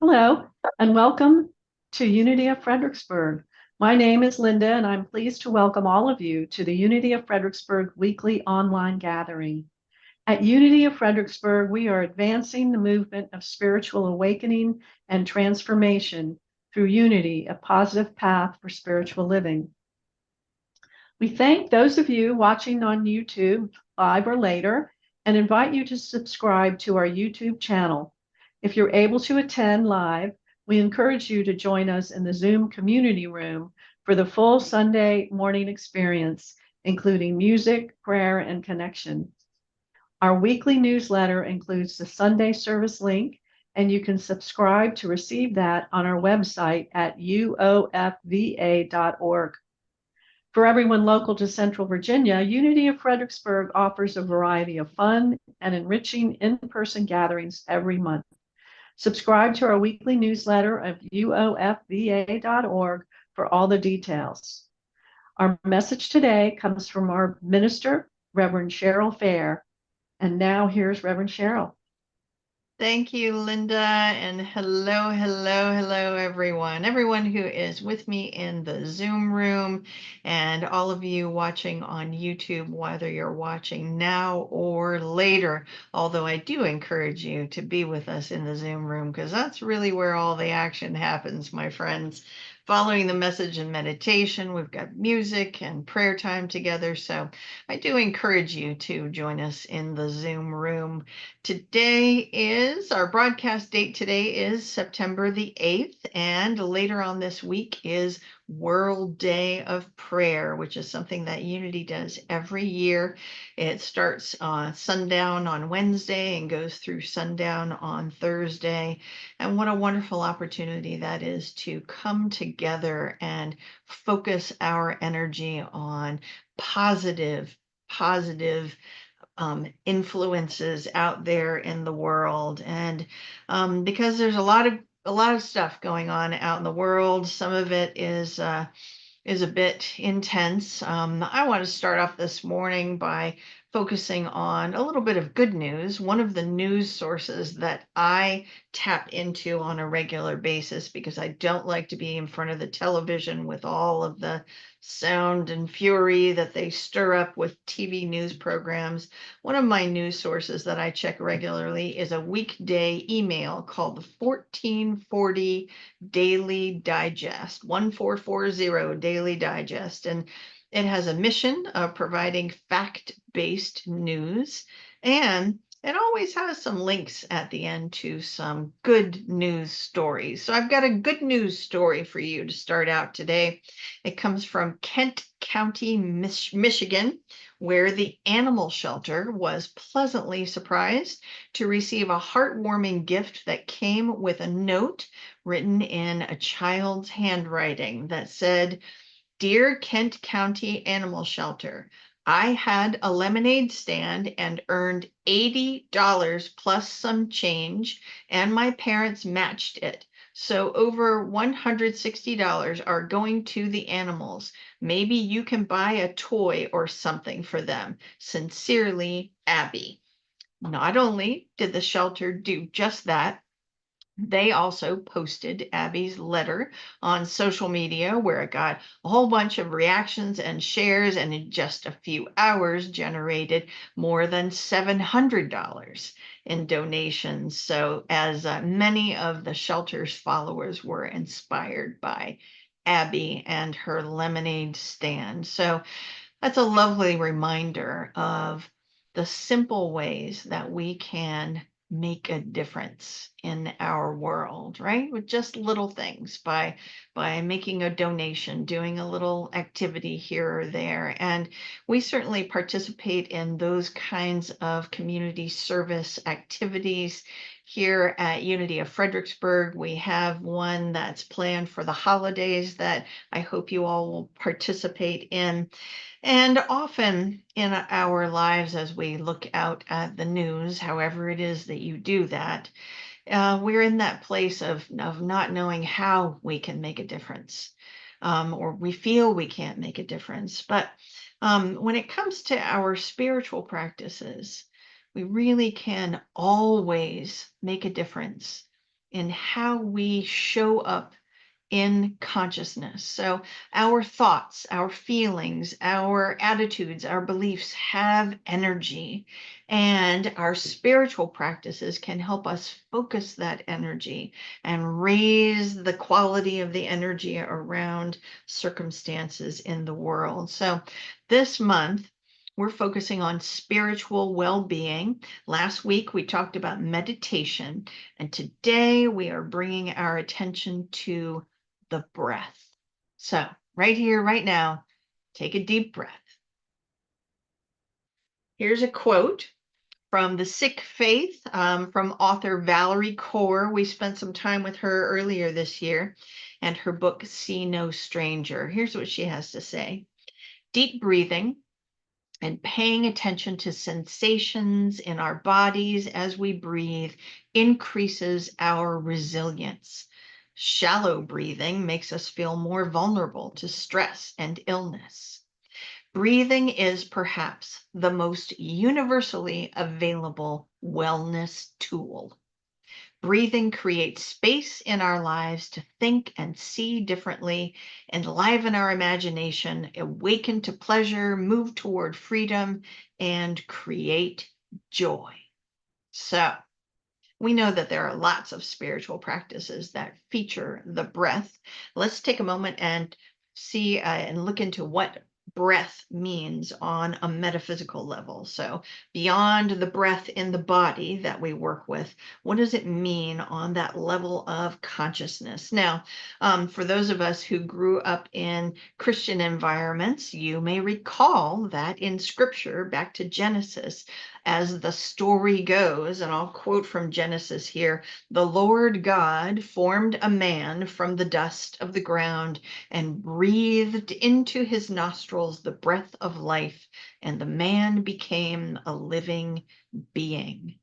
Hello, and welcome to Unity of Fredericksburg. My name is Linda, and I'm pleased to welcome all of you to the Unity of Fredericksburg weekly online gathering. At Unity of Fredericksburg, we are advancing the movement of spiritual awakening and transformation through unity, a positive path for spiritual living. We thank those of you watching on YouTube live or later and invite you to subscribe to our YouTube channel. If you're able to attend live, we encourage you to join us in the Zoom community room for the full Sunday morning experience, including music, prayer, and connection. Our weekly newsletter includes the Sunday service link, and you can subscribe to receive that on our website at uofva.org. For everyone local to Central Virginia, Unity of Fredericksburg offers a variety of fun and enriching in-person gatherings every month. Subscribe to our weekly newsletter at uofva.org for all the details. Our message today comes from our minister, Reverend Cheryl Fair. And now here's Reverend Cheryl. Thank you, Linda, and hello, everyone. Everyone who is with me in the Zoom room, and all of you watching on YouTube, whether you're watching now or later. Although I do encourage you to be with us in the Zoom room, because that's really where all the action happens, my friends. Following the message and meditation, we've got music and prayer time together. So I do encourage you to join us in the Zoom room. Today is our broadcast date. Today is September the 8th, and later on this week is World Day of Prayer, which is something that Unity does every year. It starts on sundown on Wednesday and goes through sundown on Thursday. And what a wonderful opportunity that is to come together and focus our energy on positive influences out there in the world. And because there's a lot of stuff going on out in the world, some of it is a bit intense. I want to start off this morning by focusing on a little bit of good news. One of the news sources that I tap into on a regular basis, because I don't like to be in front of the television with all of the sound and fury that they stir up with TV news programs. One of my news sources that I check regularly is a weekday email called the 1440 Daily Digest, 1440 Daily Digest. And it has a mission of providing fact-based news, and it always has some links at the end to some good news stories. So I've got a good news story for you to start out today. It comes from Kent County, Michigan, where the animal shelter was pleasantly surprised to receive a heartwarming gift that came with a note written in a child's handwriting that said, "Dear Kent County Animal Shelter, I had a lemonade stand and earned $80 plus some change, and my parents matched it. So over $160 are going to the animals. Maybe you can buy a toy or something for them. Sincerely, Abby." Not only did the shelter do just that, they also posted Abby's letter on social media, where it got a whole bunch of reactions and shares, and in just a few hours generated more than $700 in donations. So, as many of the shelter's followers were inspired by Abby and her lemonade stand. So, that's a lovely reminder of the simple ways that we can make a difference in our world, right? With just little things, by making a donation, doing a little activity here or there. And we certainly participate in those kinds of community service activities here at Unity of Fredericksburg. We have one that's planned for the holidays that I hope you all will participate in. And often in our lives, as we look out at the news, however it is that you do that, we're in that place of not knowing how we can make a difference, or we feel we can't make a difference. But when it comes to our spiritual practices, we really can always make a difference in how we show up in consciousness. So our thoughts, our feelings, our attitudes, our beliefs have energy, and our spiritual practices can help us focus that energy and raise the quality of the energy around circumstances in the world. So this month, we're focusing on spiritual well-being. Last week, we talked about meditation, and today we are bringing our attention to the breath. So, right here, right now, take a deep breath. Here's a quote from The Sick Faith from author Valerie Kaur. We spent some time with her earlier this year, and her book, See No Stranger. Here's what she has to say. Deep breathing and paying attention to sensations in our bodies as we breathe increases our resilience. Shallow breathing makes us feel more vulnerable to stress and illness. Breathing is perhaps the most universally available wellness tool. Breathing creates space in our lives to think and see differently, enliven our imagination, awaken to pleasure, move toward freedom, and create joy. So, we know that there are lots of spiritual practices that feature the breath. Let's take a moment and see and look into what breath means on a metaphysical level. So, beyond the breath in the body that we work with, what does it mean on that level of consciousness? Now, for those of us who grew up in Christian environments, you may recall that in Scripture, back to Genesis, as the story goes, and I'll quote from Genesis here, the Lord God formed a man from the dust of the ground and breathed into his nostrils the breath of life, and the man became a living being.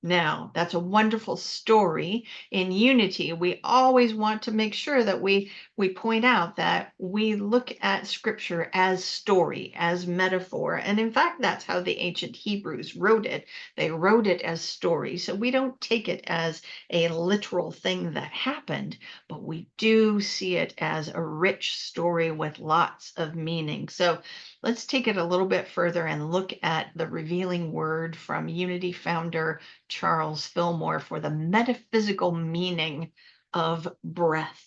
Now, that's a wonderful story. In Unity, we always want to make sure that we point out that we look at Scripture as story, as metaphor. And in fact, that's how the ancient Hebrews wrote it. They wrote it as story. So we don't take it as a literal thing that happened, but we do see it as a rich story with lots of meaning. So let's take it a little bit further and look at the revealing word from Unity founder Charles Fillmore for the metaphysical meaning of breath.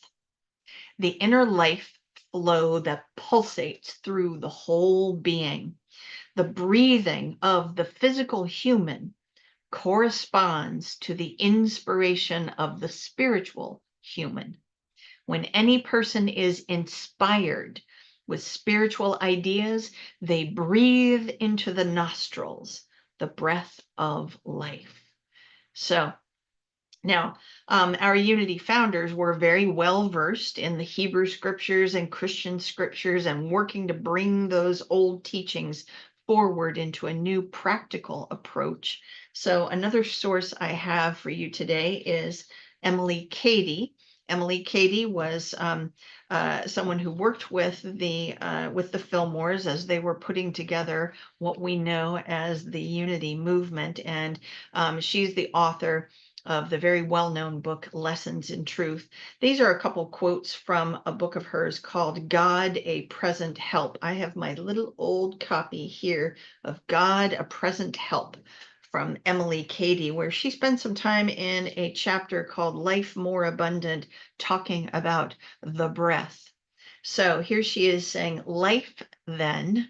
The inner life flow that pulsates through the whole being. The breathing of the physical human corresponds to the inspiration of the spiritual human. When any person is inspired with spiritual ideas, they breathe into the nostrils the breath of life. So now, our Unity founders were very well versed in the Hebrew scriptures and Christian scriptures and working to bring those old teachings forward into a new practical approach. So another source I have for you today is Emily Cady. Emily Cady was someone who worked with the Fillmores as they were putting together what we know as the Unity movement, and she's the author of the very well-known book, Lessons in Truth. These are a couple quotes from a book of hers called God, a Present Help. I have my little old copy here of God, a Present Help from Emily Cady, where she spent some time in a chapter called Life More Abundant, talking about the breath. So here she is saying, life then,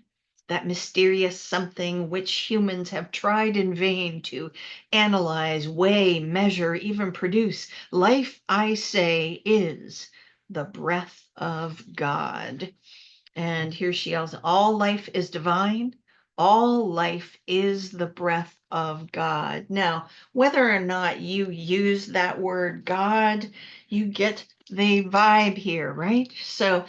that mysterious something which humans have tried in vain to analyze, weigh, measure, even produce. Life, I say, is the breath of God. And here she yells, all life is divine. All life is the breath of God. Now, whether or not you use that word God, you get the vibe here, right? So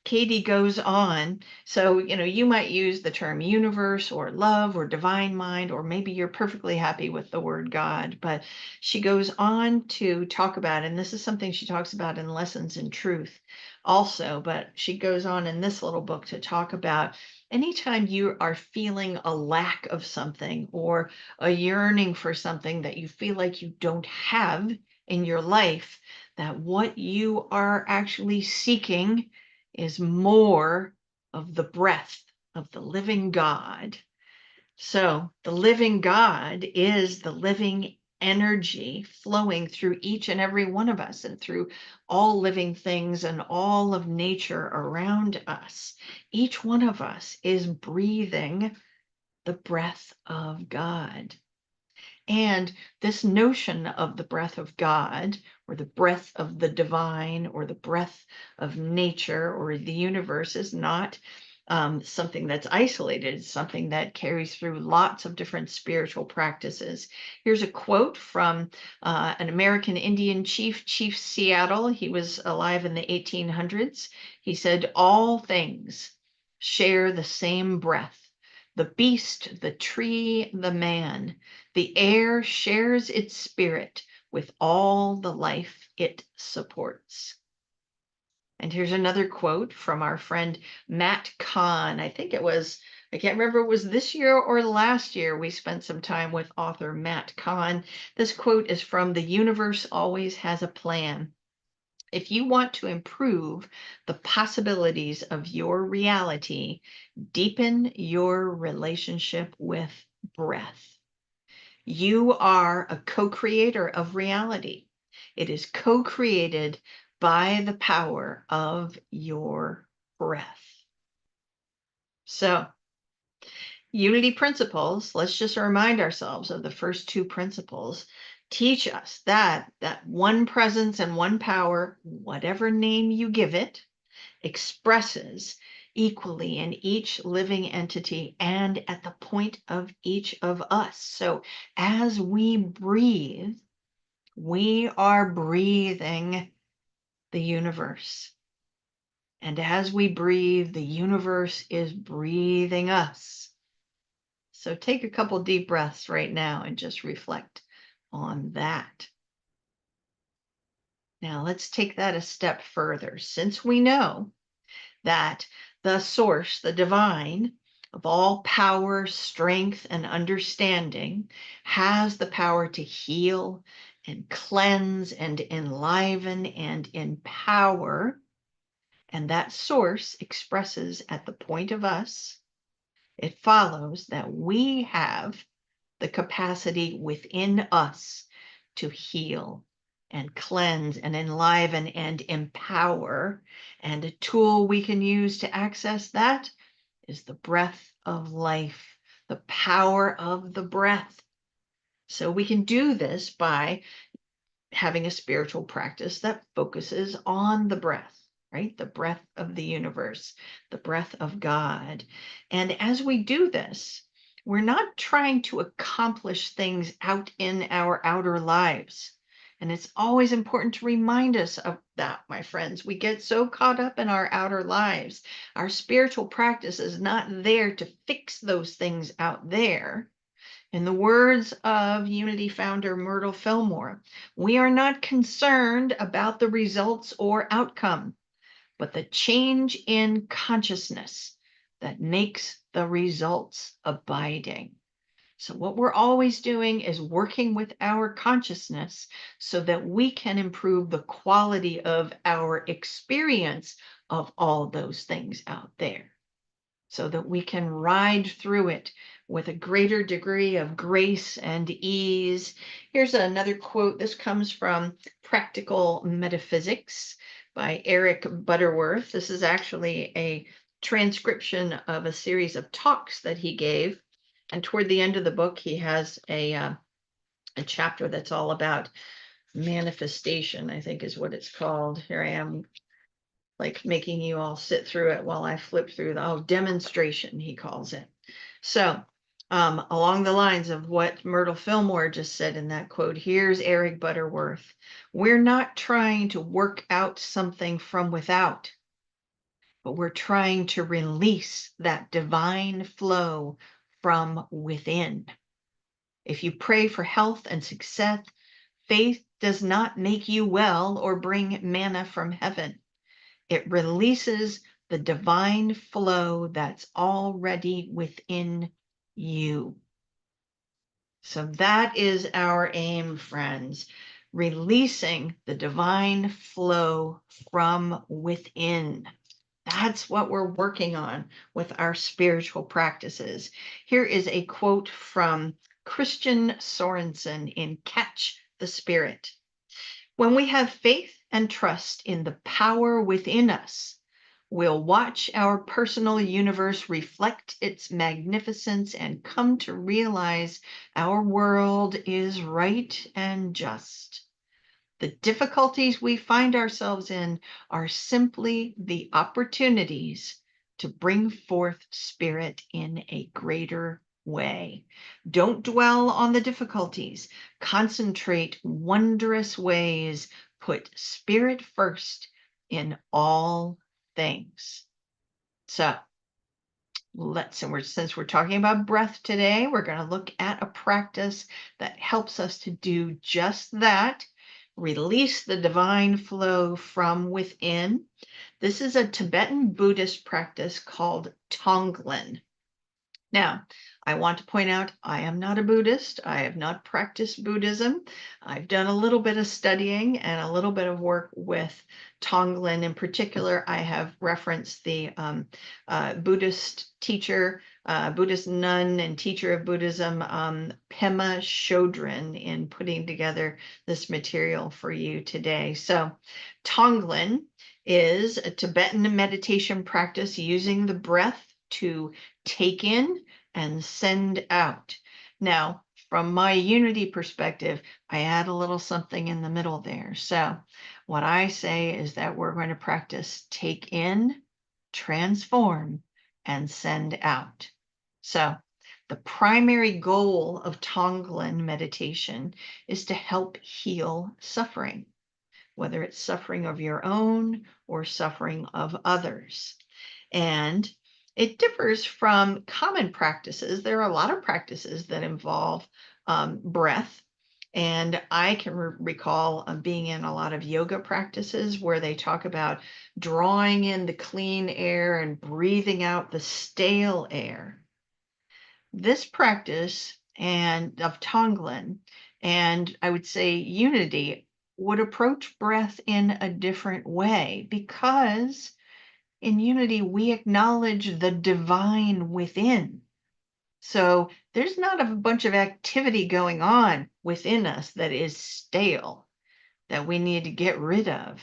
Katie goes on. So, you might use the term universe or love or divine mind, or maybe you're perfectly happy with the word God. But she goes on to talk about, and this is something she talks about in Lessons in Truth also, but she goes on in this little book to talk about anytime you are feeling a lack of something or a yearning for something that you feel like you don't have in your life, that what you are actually seeking is more of the breath of the living God. So the living God is the living energy flowing through each and every one of us and through all living things and all of nature around us. Each one of us is breathing the breath of God. And this notion of the breath of God, or the breath of the divine, or the breath of nature, or the universe, is not something that's isolated. It's something that carries through lots of different spiritual practices. Here's a quote from an American Indian chief, Chief Seattle. He was alive in the 1800s. He said, "All things share the same breath. The beast, the tree, the man. The air shares its spirit with all the life it supports." And here's another quote from our friend Matt Kahn. I think it was, I can't remember if it was this year or last year, we spent some time with author Matt Kahn. This quote is from The Universe Always Has a Plan. "If you want to improve the possibilities of your reality, deepen your relationship with breath. You are a co-creator of reality. It is co-created by the power of your breath." So, unity principles, let's just remind ourselves of the first two principles, teach us that one presence and one power, whatever name you give it, expresses equally in each living entity and at the point of each of us. So as we breathe, we are breathing the universe. And as we breathe, the universe is breathing us. So take a couple deep breaths right now and just reflect on that. Now let's take that a step further. Since we know that the source, the divine, of all power, strength, and understanding, has the power to heal and cleanse and enliven and empower, and that source expresses at the point of us, it follows that we have the capacity within us to heal and cleanse and enliven and empower. And a tool we can use to access that is the breath of life, the power of the breath. So we can do this by having a spiritual practice that focuses on the breath, right? The breath of the universe, the breath of God. And as we do this, we're not trying to accomplish things out in our outer lives. And it's always important to remind us of that, my friends. We get so caught up in our outer lives. Our spiritual practice is not there to fix those things out there. In the words of Unity founder Myrtle Fillmore, "We are not concerned about the results or outcome, but the change in consciousness that makes the results abiding." So what we're always doing is working with our consciousness so that we can improve the quality of our experience of all those things out there, so that we can ride through it with a greater degree of grace and ease. Here's another quote. This comes from Practical Metaphysics by Eric Butterworth. This is actually a transcription of a series of talks that he gave. And toward the end of the book, he has a chapter that's all about manifestation, I think is what it's called. Here I am, like making you all sit through it while I flip through the demonstration, he calls it. So along the lines of what Myrtle Fillmore just said in that quote, here's Eric Butterworth. "We're not trying to work out something from without, but we're trying to release that divine flow from within. If you pray for health and success, faith does not make you well or bring manna from heaven. It releases the divine flow that's already within you." So that is our aim, friends. releasing the divine flow from within. That's what we're working on with our spiritual practices. Here is a quote from Christian Sorensen in Catch the Spirit. When we have faith and trust in the power within us, we'll watch our personal universe reflect its magnificence and come to realize our world is right and just. The difficulties we find ourselves in are simply the opportunities to bring forth spirit in a greater way. Don't dwell on the difficulties. Concentrate wondrous ways. Put spirit first in all things. So, since we're talking about breath today, we're going to look at a practice that helps us to do just that. Release the divine flow from within. This is a Tibetan Buddhist practice called Tonglen. Now, I want to point out I am not a Buddhist. I have not practiced Buddhism. I've done a little bit of studying and a little bit of work with Tonglen. In particular, I have referenced the Buddhist teacher, Buddhist nun and teacher of Buddhism, Pema Chodron, in putting together this material for you today. So Tonglen is a Tibetan meditation practice using the breath to take in and send out. Now, from my unity perspective, I add a little something in the middle there. So what I say is that we're going to practice take in, transform, and send out. So the primary goal of Tonglen meditation is to help heal suffering, whether it's suffering of your own or suffering of others. And it differs from common practices. There are a lot of practices that involve breath. And I can recall being in a lot of yoga practices where they talk about drawing in the clean air and breathing out the stale air. This practice and of Tonglen, and I would say unity, would approach breath in a different way, because in unity, we acknowledge the divine within. So there's not a bunch of activity going on within us that is stale, that we need to get rid of.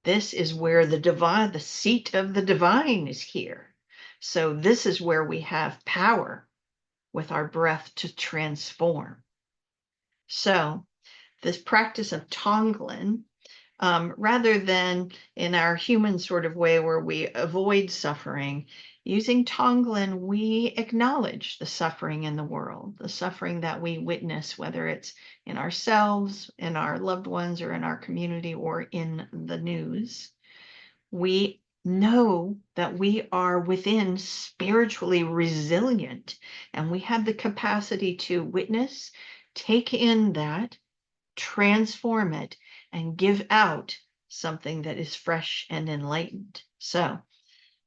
This is where the divine, the seat of the divine is here. So this is where we have power with our breath to transform. So this practice of Tonglen, rather than in our human sort of way where we avoid suffering, using Tonglen, we acknowledge the suffering in the world, the suffering that we witness, whether it's in ourselves, in our loved ones, or in our community, or in the news. We know that we are within spiritually resilient, and we have the capacity to witness, take in that, transform it, and give out something that is fresh and enlightened. So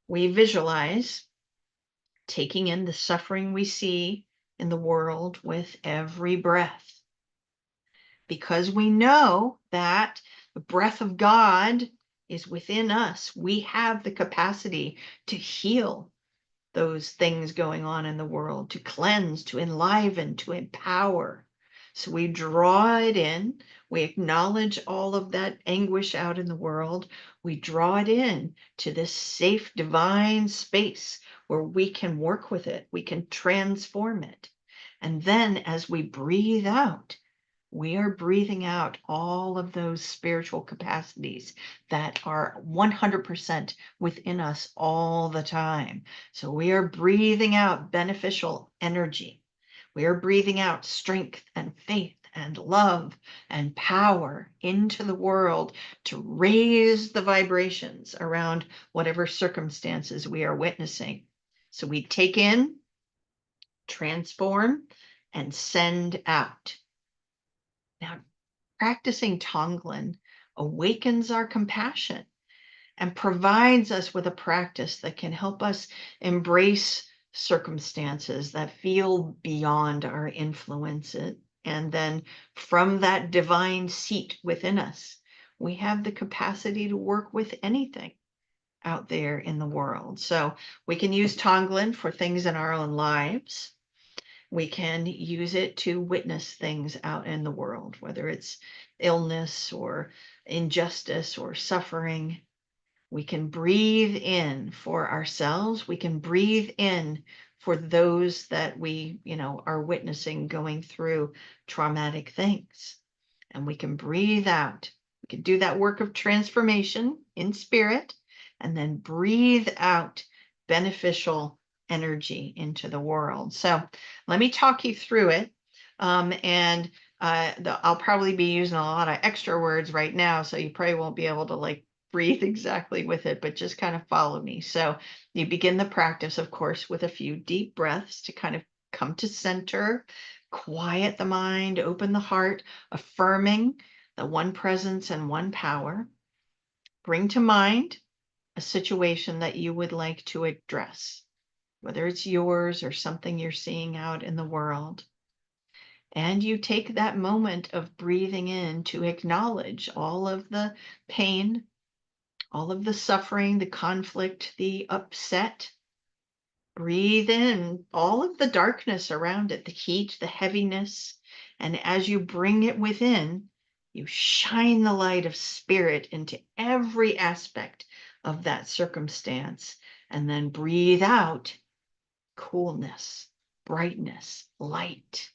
we visualize taking in the suffering we see in the world with every breath, because we know that the breath of God is within us. We have the capacity to heal those things going on in the world, to cleanse, to enliven, to empower. So we draw it in. We acknowledge all of that anguish out in the world. We draw it in to this safe, divine space where we can work with it. We can transform it. And then as we breathe out, we are breathing out all of those spiritual capacities that are 100% within us all the time. So we are breathing out beneficial energy. We are breathing out strength and faith and love and power into the world to raise the vibrations around whatever circumstances we are witnessing. So we take in, transform, and send out. Now, practicing Tonglen awakens our compassion and provides us with a practice that can help us embrace circumstances that feel beyond our influence And then from that divine seat within us, we have the capacity to work with anything out there in the world. So we can use Tonglen for things in our own lives. We can use it to witness things out in the world, whether it's illness or injustice or suffering. We can breathe in for ourselves. We can breathe in for those that we, are witnessing going through traumatic things. And we can breathe out. We can do that work of transformation in spirit and then breathe out beneficial energy into the world. So let me talk you through it. And I'll probably be using a lot of extra words right now, so you probably won't be able to breathe exactly with it, but just kind of follow me. So you begin the practice, of course, with a few deep breaths to kind of come to center, quiet the mind, open the heart, affirming the one presence and one power. Bring to mind a situation that you would like to address, whether it's yours or something you're seeing out in the world. And you take that moment of breathing in to acknowledge all of the pain, all of the suffering, the conflict, the upset. Breathe in all of the darkness around it, the heat, the heaviness. And as you bring it within, you shine the light of spirit into every aspect of that circumstance. And then breathe out coolness, brightness, light.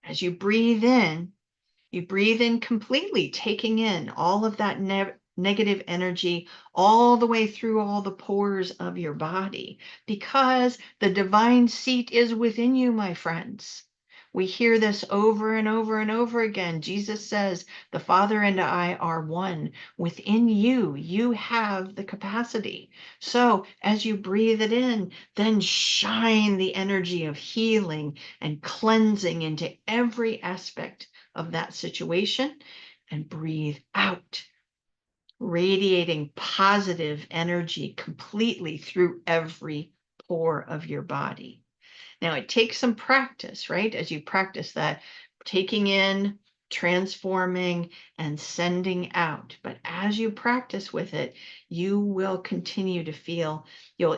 As you breathe in, you breathe in completely, taking in all of that negative energy all the way through all the pores of your body, because the divine seat is within you, my friends. We hear this over and over and over again. Jesus says, the Father and I are one. Within you, you have the capacity. So as you breathe it in, then shine the energy of healing and cleansing into every aspect of that situation, and breathe out, radiating positive energy completely through every pore of your body. Now, it takes some practice, right? As you practice that, taking in, transforming, and sending out. But as you practice with it, you will continue to feel,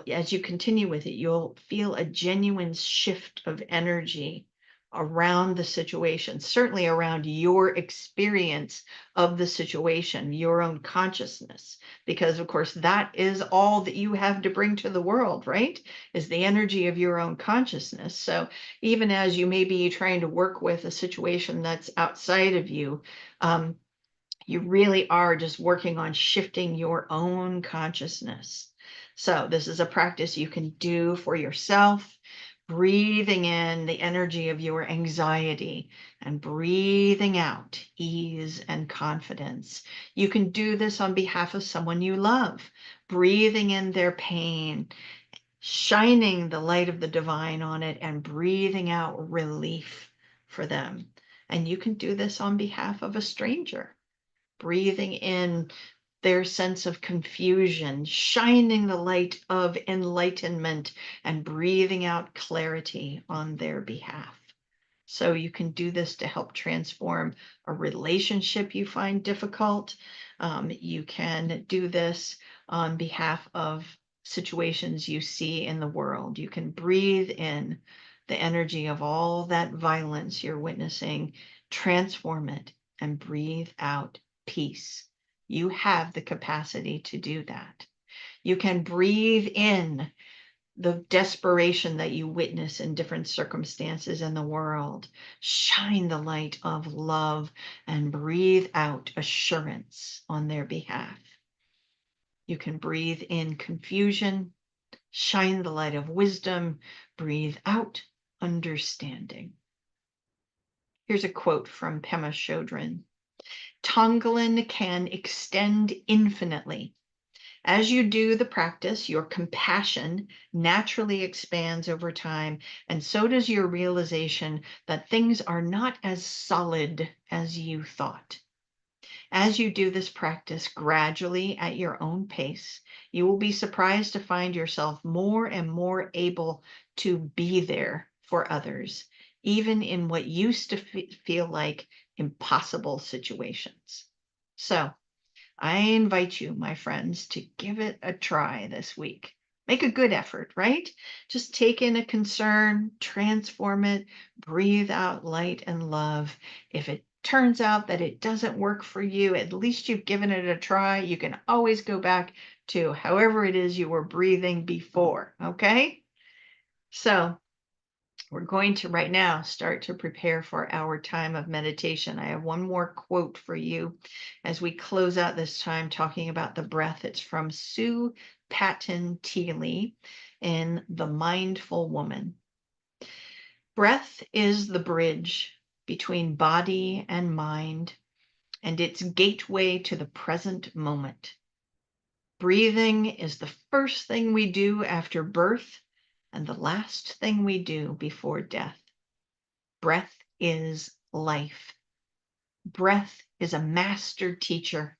as you continue with it, you'll feel a genuine shift of energy around the situation, certainly around your experience of the situation, your own consciousness, because of course that is all that you have to bring to the world, right? Is the energy of your own consciousness. So even as you may be trying to work with a situation that's outside of you, you really are just working on shifting your own consciousness. So this is a practice you can do for yourself, breathing in the energy of your anxiety and breathing out ease and confidence. You can do this on behalf of someone you love, breathing in their pain, shining the light of the divine on it, and breathing out relief for them. And you can do this on behalf of a stranger, breathing in their sense of confusion, shining the light of enlightenment, and breathing out clarity on their behalf. So you can do this to help transform a relationship you find difficult. You can do this on behalf of situations you see in the world. You can breathe in the energy of all that violence you're witnessing, transform it, and breathe out peace. You have the capacity to do that. You can breathe in the desperation that you witness in different circumstances in the world. Shine the light of love and breathe out assurance on their behalf. You can breathe in confusion, shine the light of wisdom, breathe out understanding. Here's a quote from Pema Chodron. Tonglen can extend infinitely. As you do the practice, your compassion naturally expands over time, and so does your realization that things are not as solid as you thought. As you do this practice gradually at your own pace, you will be surprised to find yourself more and more able to be there for others, even in what used to feel like impossible situations. So I invite you, my friends, to give it a try this week. Make a good effort, right? Just take in a concern, transform it, breathe out light and love. If it turns out that it doesn't work for you, at least you've given it a try. You can always go back to however it is you were breathing before, okay? So we're going to right now start to prepare for our time of meditation. I have one more quote for you as we close out this time talking about the breath. It's from Sue Patton Teeley in The Mindful Woman. Breath is the bridge between body and mind, and its gateway to the present moment. Breathing is the first thing we do after birth and the last thing we do before death. Breath is life. Breath is a master teacher.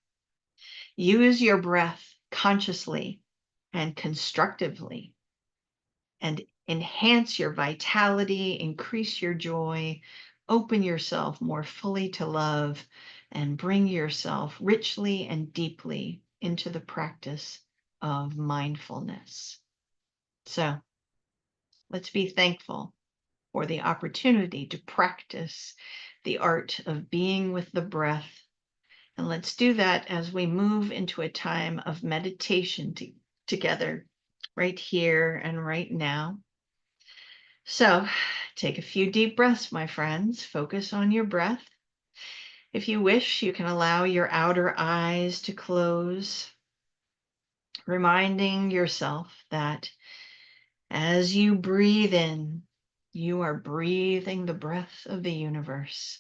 Use your breath consciously and constructively and enhance your vitality, increase your joy, open yourself more fully to love, and bring yourself richly and deeply into the practice of mindfulness. So let's be thankful for the opportunity to practice the art of being with the breath. And let's do that as we move into a time of meditation together, right here and right now. So take a few deep breaths, my friends. Focus on your breath. If you wish, you can allow your outer eyes to close, reminding yourself that as you breathe in, you are breathing the breath of the universe.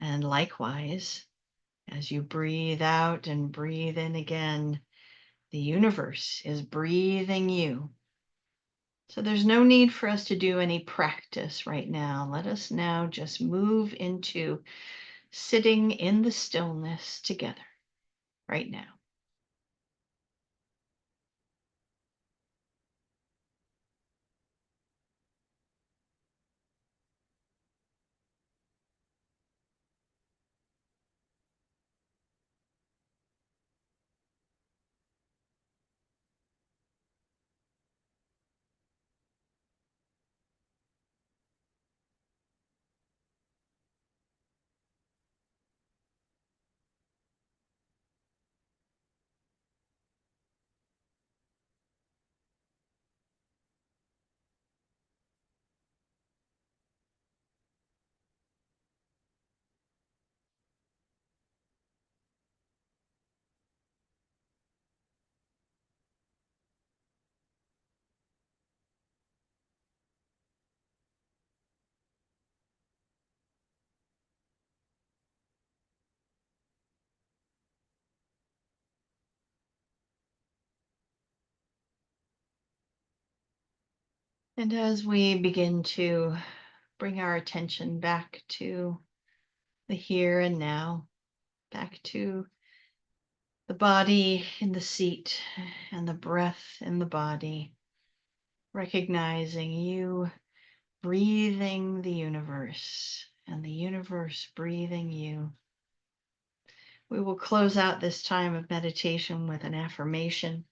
And likewise, as you breathe out and breathe in again, the universe is breathing you. So there's no need for us to do any practice right now. Let us now just move into sitting in the stillness together right now. And as we begin to bring our attention back to the here and now, back to the body in the seat and the breath in the body, recognizing you breathing the universe and the universe breathing you. We will close out this time of meditation with an affirmation.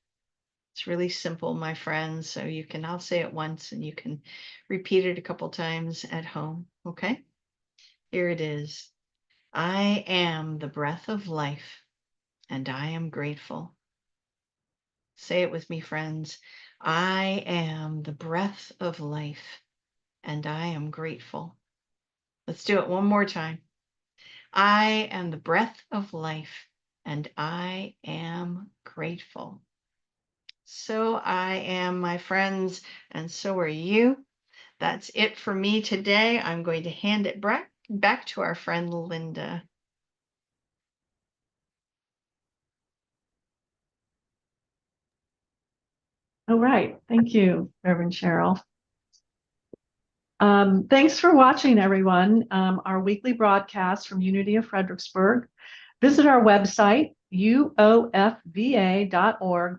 It's really simple, my friends. So I'll say it once and you can repeat it a couple times at home. Okay? Here it is. I am the breath of life and I am grateful. Say it with me, friends. I am the breath of life and I am grateful. Let's do it one more time. I am the breath of life and I am grateful. So I am, my friends, and so are you. That's it for me today. I'm going to hand it back to our friend Linda. All right. Thank you, Reverend Cheryl. Thanks for watching, everyone. Our weekly broadcast from Unity of Fredericksburg. Visit our website, uofva.org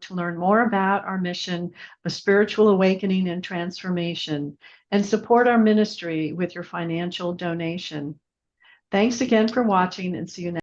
to learn more about our mission of spiritual awakening and transformation, and support our ministry with your financial donation. Thanks again for watching, and see you next